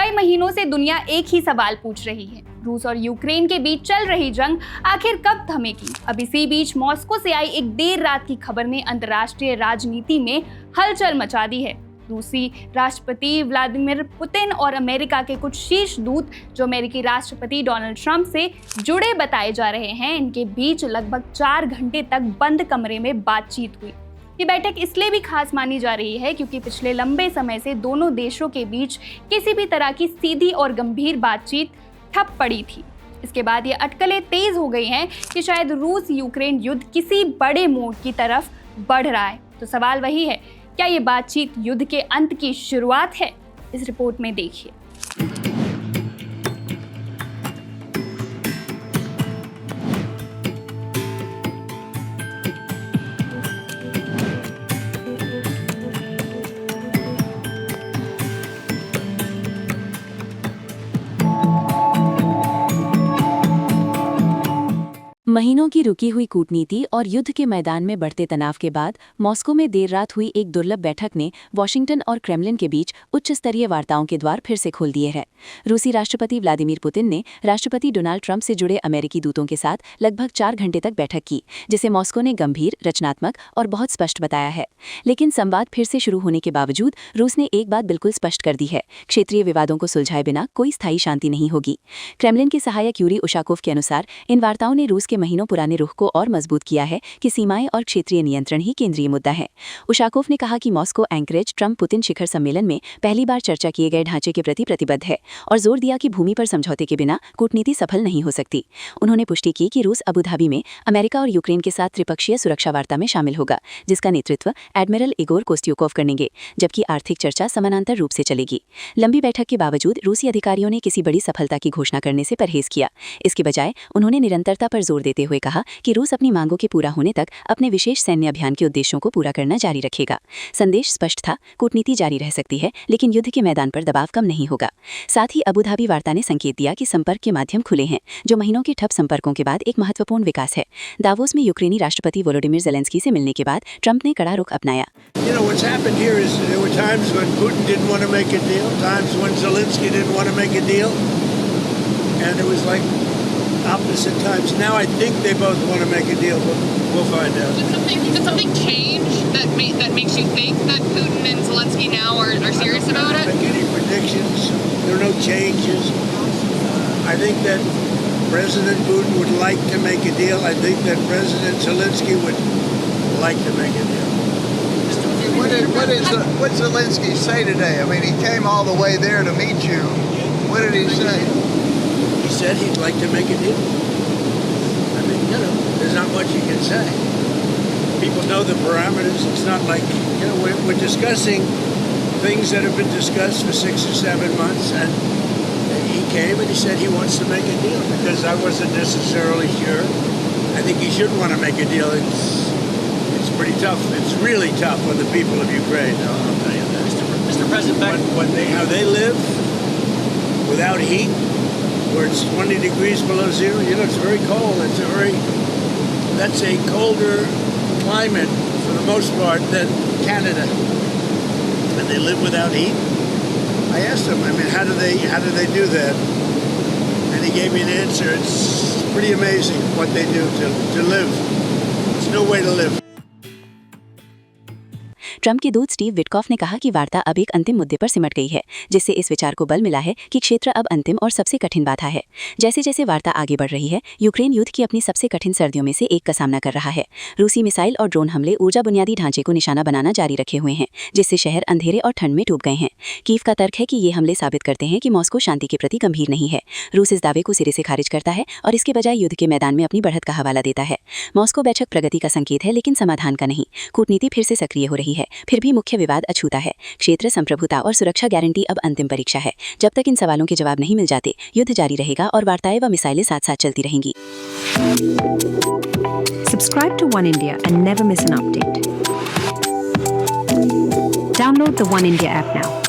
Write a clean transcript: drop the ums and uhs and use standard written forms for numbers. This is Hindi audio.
कई महीनों से दुनिया एक ही सवाल पूछ रही है, रूस और यूक्रेन के बीच चल रही जंग आखिर कब थमेगी। अब इसी बीच मॉस्को से आई एक देर रात की खबर ने अंतर्राष्ट्रीय राजनीति में हलचल मचा दी है। रूसी राष्ट्रपति व्लादिमीर पुतिन और अमेरिका के कुछ शीर्ष दूत जो अमेरिकी राष्ट्रपति डोनाल्ड ट्रंप से जुड़े बताए जा रहे हैं, इनके बीच लगभग 4 घंटे तक बंद कमरे में बातचीत हुई। ये बैठक इसलिए भी खास मानी जा रही है क्योंकि पिछले लंबे समय से दोनों देशों के बीच किसी भी तरह की सीधी और गंभीर बातचीत ठप पड़ी थी। इसके बाद ये अटकलें तेज हो गई हैं कि शायद रूस यूक्रेन युद्ध किसी बड़े मोड़ की तरफ बढ़ रहा है। तो सवाल वही है, क्या ये बातचीत युद्ध के अंत की शुरुआत है? इस रिपोर्ट में देखिए। महीनों की रुकी हुई कूटनीति और युद्ध के मैदान में बढ़ते तनाव के बाद मॉस्को में देर रात हुई एक दुर्लभ बैठक ने वॉशिंगटन और क्रेमलिन के बीच उच्च स्तरीय वार्ताओं के द्वार फिर से खोल दिए हैं। रूसी राष्ट्रपति व्लादिमीर पुतिन ने राष्ट्रपति डोनाल्ड ट्रंप से जुड़े अमेरिकी दूतों के साथ लगभग 4 घंटे तक बैठक की, जिसे मॉस्को ने गंभीर, रचनात्मक और बहुत स्पष्ट बताया है। लेकिन संवाद फिर से शुरू होने के बावजूद रूस ने एक बात बिल्कुल स्पष्ट कर दी है, क्षेत्रीय विवादों को सुलझाए बिना कोई स्थायी शांति नहीं होगी। क्रेमलिन के सहायक यूरी उशाकोव के अनुसार इन वार्ताओं ने रूस के महीनों पुराने रुख को और मजबूत किया है कि सीमाएं और क्षेत्रीय नियंत्रण ही केंद्रीय मुद्दा है। उशाकोव ने कहा कि मॉस्को एंकरेज ट्रंप पुतिन शिखर सम्मेलन में पहली बार चर्चा किए गए ढांचे के प्रति प्रतिबद्ध है और जोर दिया कि भूमि पर समझौते के बिना कूटनीति सफल नहीं हो सकती। उन्होंने पुष्टि की कि रूस अबू धाबी में अमेरिका और यूक्रेन के साथ त्रिपक्षीय सुरक्षा वार्ता में शामिल होगा, जिसका नेतृत्व एडमिरल इगोर कोस्त्युकोव करेंगे, जबकि आर्थिक चर्चा समानांतर रूप से चलेगी। लंबी बैठक के बावजूद रूसी अधिकारियों ने किसी बड़ी सफलता की घोषणा करने से परहेज किया। इसके बजाय उन्होंने निरंतरता पर जोर देते हुए कहा कि रूस अपनी मांगों के पूरा होने तक अपने विशेष सैन्य अभियान के उद्देश्यों को पूरा करना जारी रखेगा। संदेश स्पष्ट था, कूटनीति जारी रह सकती है, लेकिन युद्ध के मैदान पर दबाव कम नहीं होगा। साथ ही अबू धाबी वार्ता ने संकेत दिया कि संपर्क के माध्यम खुले हैं, जो महीनों के ठप संपर्कों के बाद एक महत्वपूर्ण विकास है। दावोस में यूक्रेनी राष्ट्रपति वोलोडिमिर ज़ेलेंस्की से मिलने के बाद ट्रंप ने कड़ा रुख अपनाया। Opposite times. Now I think they both want to make a deal, but we'll find out. Did something change that makes you think that Putin and Zelensky now are serious about it? I don't make any predictions. There are no changes. I think that President Putin would like to make a deal. I think that President Zelensky would like to make a deal. What did Zelensky say today? I mean, he came all the way there to meet you. What did he say? He said he'd like to make a deal. I mean, there's not much you can say. People know the parameters. It's not like, we're discussing things that have been discussed for 6 or 7 months, and he came and he said he wants to make a deal because I wasn't necessarily sure. I think he should want to make a deal. It's pretty tough. It's really tough on the people of Ukraine. I'll tell you that. Mr. President, how they live without heat, where it's 20 degrees below zero, it's very cold. That's a colder climate for the most part than Canada. And they live without heat. I asked him, how do they do that? And he gave me an answer. It's pretty amazing what they do to live. There's no way to live. Trump के दूत स्टीव विटकॉफ ने कहा कि वार्ता अब एक अंतिम मुद्दे पर सिमट गई है, जिससे इस विचार को बल मिला है कि क्षेत्र अब अंतिम और सबसे कठिन बाधा है। जैसे जैसे वार्ता आगे बढ़ रही है, यूक्रेन युद्ध की अपनी सबसे कठिन सर्दियों में से एक का सामना कर रहा है। रूसी मिसाइल और ड्रोन हमले ऊर्जा बुनियादी ढांचे को निशाना बनाना जारी रखे हुए हैं, जिससे शहर अंधेरे और ठंड में डूब गए हैं। कीव का तर्क है कि ये हमले साबित करते हैं कि मॉस्को शांति के प्रति गंभीर नहीं है। रूस इस दावे को सिरे से खारिज करता है और इसके बजाय युद्ध के मैदान में अपनी बढ़त का हवाला देता है। मॉस्को बैठक प्रगति का संकेत है, लेकिन समाधान का नहीं। कूटनीति फिर से सक्रिय हो रही है, फिर भी मुख्य विवाद अछूता है। क्षेत्र संप्रभुता और सुरक्षा गारंटी अब अंतिम परीक्षा है। जब तक इन सवालों के जवाब नहीं मिल जाते, युद्ध जारी रहेगा और वार्ताएं व मिसाइलें साथ-साथ चलती रहेंगी। Subscribe to One India and never miss an update. Download the One India app now.